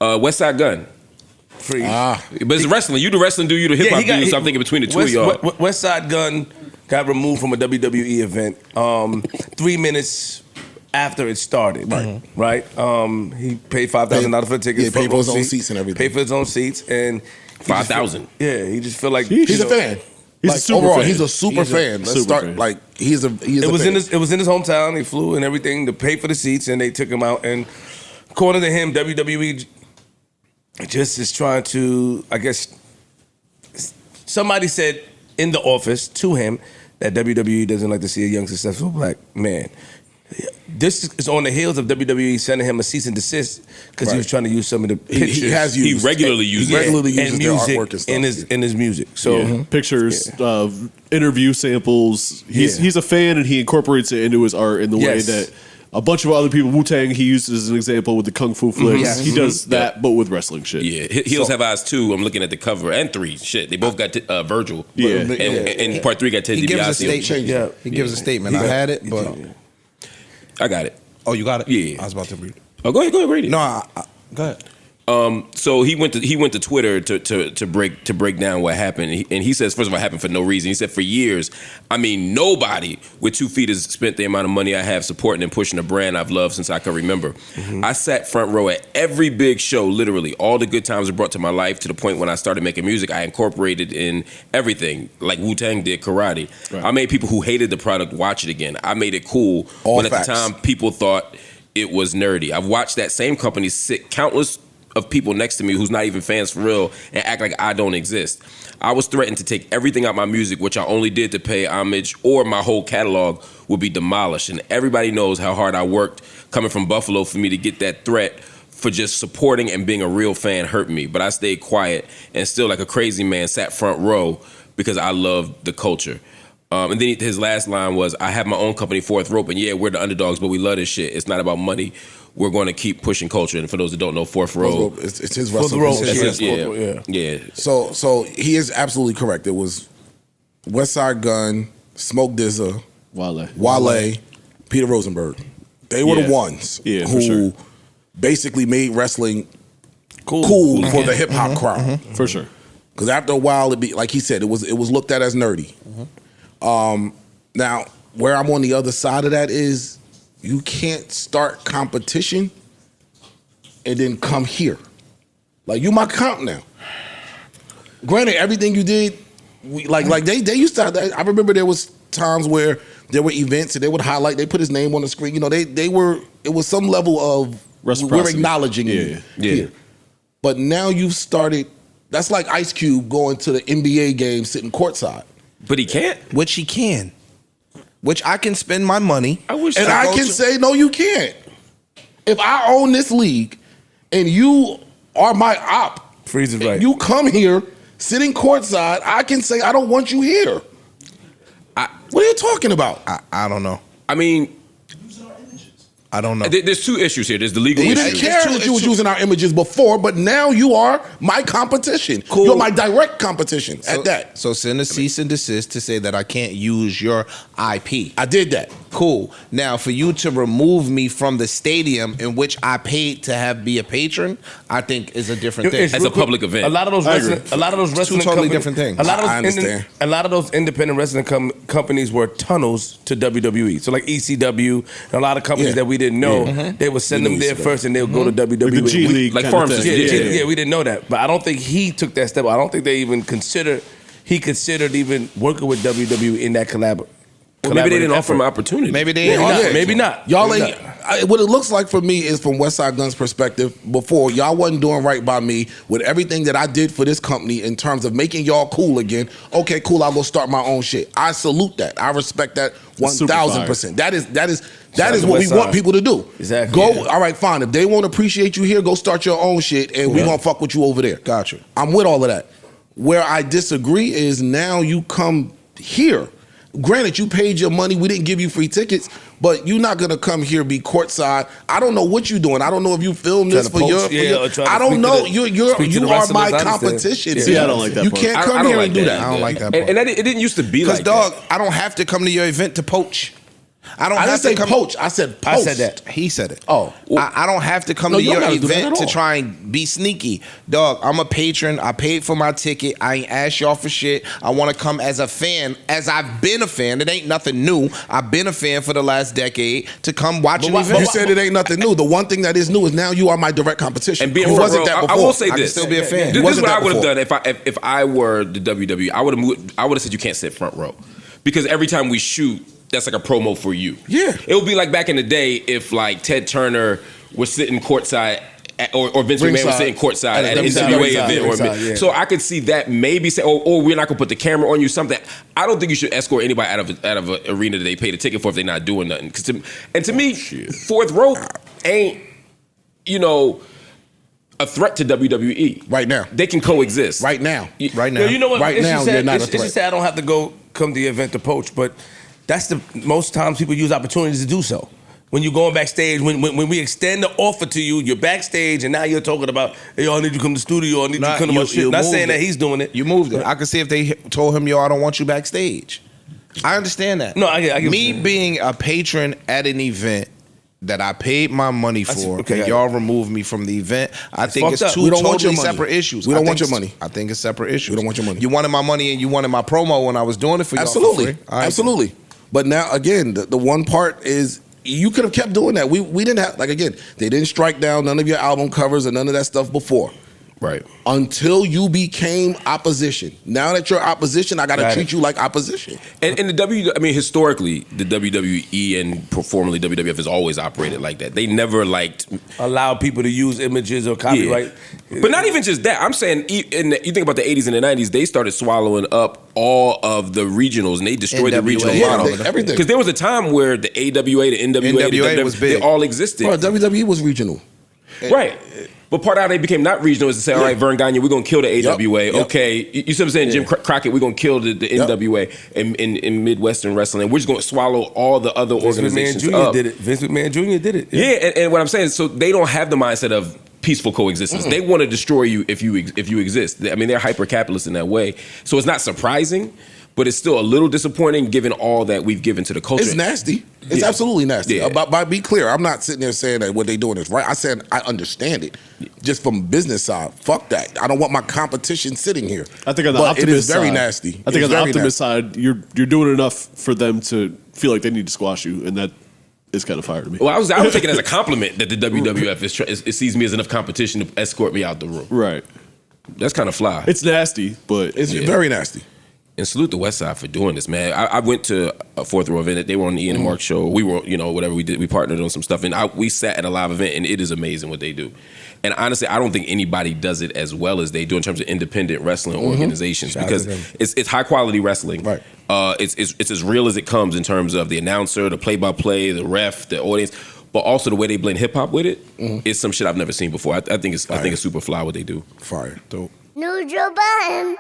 Westside Gunn. Free. But it's wrestling. You the wrestling dude, you the hip hop dude, so I'm thinking between the two of y'all. Westside Gunn got removed from a WWE event 3 minutes after it started. Right? He paid $5,000 for the tickets. Yeah, paid for his own seats and everything. Paid for his own seats and $5,000. Yeah, he just feel like he's a fan. He's like, a super overall, fan. he's a super fan. Let's start fan. like he was in his hometown. They flew and everything to pay for the seats, and they took him out. And according to him, WWE just is trying to, I guess, somebody said in the office to him that WWE doesn't like to see a young, successful black man. This is on the heels of WWE sending him a cease and desist because he was trying to use some of the pictures. He regularly uses their artwork and stuff in his music. So pictures, interview samples. He's a fan and he incorporates it into his art in the way that a bunch of other people, Wu-Tang, he used as an example with the Kung Fu flicks. He does that, but with wrestling shit. Yeah, Heels Have Eyes 2, I'm looking at the cover, and 3. Shit, they both got Virgil. Yeah. And part 3 got Ted He gives a DiBiase. statement. He gives a statement. I had it, but... I got it. Oh, you got it? Yeah. I was about to read it. Oh, go ahead, read it. No, go ahead. So he went to Twitter to break down what happened, and he says, first of all, it happened for no reason. He said, for years, I mean, nobody with 2 feet has spent the amount of money I have supporting and pushing a brand I've loved since I can remember. I sat front row at every big show, literally. All the good times were brought to my life to the point when I started making music, I incorporated in everything, like Wu-Tang did karate. Right. I made people who hated the product watch it again. I made it cool when at the time people thought it was nerdy. I've watched that same company sit countless of people next to me who's not even fans for real and act like I don't exist. I was threatened to take everything out my music, which I only did to pay homage, or my whole catalog would be demolished. And everybody knows how hard I worked coming from Buffalo for me to get that threat for just supporting and being a real fan hurt me. But I stayed quiet and still like a crazy man sat front row because I loved the culture. And then his last line was, I have my own company, Fourth Rope, and yeah, we're the underdogs, but we love this shit. It's not about money. We're going to keep pushing culture. And for those that don't know, Fourth Rope. It's his wrestling. Yeah. So he is absolutely correct. It was Westside Gunn, Smoke DZA, Wale, Peter Rosenberg. They were the ones who basically made wrestling cool for the hip hop crowd. For sure. Because after a while, it'd be like he said, it was looked at as nerdy. Now, where I'm on the other side of that is you can't start competition and then come here. Like, you my comp now. Granted, everything you did, they used to. I remember there was times where there were events and they would highlight. They put his name on the screen. You know, they were. It was some level of we're acknowledging you here. But now you've started. That's like Ice Cube going to the NBA game sitting courtside. But he can't. Which he can. Which I can spend my money. I can say, no, you can't. If I own this league and you are my op, Freeze is right. You come here sitting courtside, I can say, I don't want you here. What are you talking about? I don't know. I mean, I don't know. There's 2 issues here. There's the legal issue. We didn't care that you was using our images before, but now you are my competition. Cool. You're my direct competition at that. So send a cease and desist to say that I can't use your IP. I did that. Cool. Now, for you to remove me from the stadium in which I paid to be a patron, I think is a different thing. As a public event. A lot of those wrestling Two totally different things. I understand. A lot of those independent wrestling companies were tunnels to WWE. So like ECW and a lot of companies that we didn't know, they would send them there first and they would go to WWE. Like the G League, like pharmacists. Yeah, we didn't know that. But I don't think he took that step. I don't think they even considered even working with WWE in that collaboration. Well, maybe they didn't offer him an opportunity. Maybe they ain't. Maybe not. Y'all ain't. What it looks like for me is from Westside Gunn's perspective. Before, y'all wasn't doing right by me with everything that I did for this company in terms of making y'all cool again. Okay, cool. I'll go start my own shit. I salute that. I respect that 1,000%. That is what we want people to do. Exactly. Go. All right, fine. If they won't appreciate you here, go start your own shit, and we gonna fuck with you over there. Gotcha. I'm with all of that. Where I disagree is now you come here. Granted, you paid your money. We didn't give you free tickets, but you're not gonna come here be courtside. I don't know what you're doing. I don't know if you filmed this for your. I don't know. You are my competition. See, I don't like that. You part. can't come here like and do that. I don't like that. And it didn't used to be like that. Because, dog, that. I don't have to come to your event to poach. I don't I have didn't to say come. poach. I said post. I said that. He said it. Oh. I don't have to come No, to you don't your gotta do that event at to all. try and be sneaky. Dog, I'm a patron. I paid for my ticket. I ain't asked y'all for shit. I want to come as a fan, as I've been a fan. It ain't nothing new. I've been a fan for the last decade to come watch an event. You said it ain't nothing new. The one thing that is new is now you are my direct competition. And being Who front wasn't row, that I before? will say I can this. still be a fan. This is Wasn't what I that would have before. done if I were the WWE. I would have said you can't sit front row because every time we shoot, that's like a promo for you. Yeah. It would be like back in the day if like Ted Turner was sitting courtside or Vince McMahon was Ringside. sitting courtside at an Ringside, NWA ringside, event. ringside, yeah. So I could see that maybe say, oh, we're not gonna put the camera on you. Something. I don't think you should escort anybody out of an arena that they paid a ticket for if they're not doing nothing. To me, fourth row ain't a threat to WWE Right now. They can coexist Right now. Right now. Yo, you know what? Right It's now, just you're sad- not a it's threat. just sad I don't have to come to the event to poach, but that's the most times people use opportunities to do so. When you're going backstage, when we extend the offer to you, you're backstage, and now you're talking about, hey, I need you to come to the studio, I need you to come to my shit. Not saying that he's doing it. You moved it. I could see if they told him, yo, I don't want you backstage. I understand that. No, I get Me what you're being a patron at an event that I paid my money for, okay, and y'all remove me from the event, I think fucked it's up. two We don't want totally your money. separate issues. We don't I want think your money. I think it's separate issues. We don't want your money. You wanted my money and you wanted my promo when I was doing it for y'all. Absolutely. For free. All right. Absolutely. But now, again, the one part is you could have kept doing that. We didn't have, like, again, they didn't strike down none of your album covers and none of that stuff before. Right. Until you became opposition. Now that you're opposition, I got to Got treat it. you like opposition. And the historically, the WWE and formerly WWF has always operated like that. They never liked, allow people to use images or copyright. but not even just that. I'm saying, you think about the 80s and the 90s, they started swallowing up all of the regionals and they destroyed the NWA. regional Yeah, model. everything. Because there was a time where the AWA, the NWA, the NWA WWF, was big. they all existed. Bro, WWE was regional. Right. But part of how they became not regional is to say, all right, Vern Gagne, we're going to kill the AWA. Yep. Okay, you see what I'm saying? Jim Crockett, we're going to kill the NWA in Midwestern wrestling. And we're just going to swallow all the other Vince McMahon organizations Jr. up. did it. Vince McMahon Jr. did it. Yeah, and what I'm saying is, so they don't have the mindset of peaceful coexistence. They want to destroy you if you exist. I mean, they're hyper capitalist in that way. So it's not surprising, but it's still a little disappointing given all that we've given to the culture. It's nasty. It's Yeah. absolutely nasty. Yeah. But be clear, I'm not sitting there saying that what they're doing is right. I said I understand it. Just from business side, fuck that. I don't want my competition sitting here. I think on the But optimist it is very side, nasty. I think It's on the very optimist nasty. side, you're doing enough for them to feel like they need to squash you, and that is kind of fire to me. Well, I was taking it as a compliment that the WWF it sees me as enough competition to escort me out the room. Right. That's kind of fly. It's nasty, but It's very nasty. And salute the Westside for doing this, man. I went to a fourth row event. They were on the Ian and Mark show. We were, whatever we did, we partnered on some stuff. And we sat at a live event, and it is amazing what they do. And honestly, I don't think anybody does it as well as they do in terms of independent wrestling organizations Shout out because to them. it's high quality wrestling. Right. It's as real as it comes in terms of the announcer, the play-by-play, the ref, the audience. But also the way they blend hip hop with it is some shit I've never seen before. I think it's super fly what they do. Fire. Dope. Neutral Budden.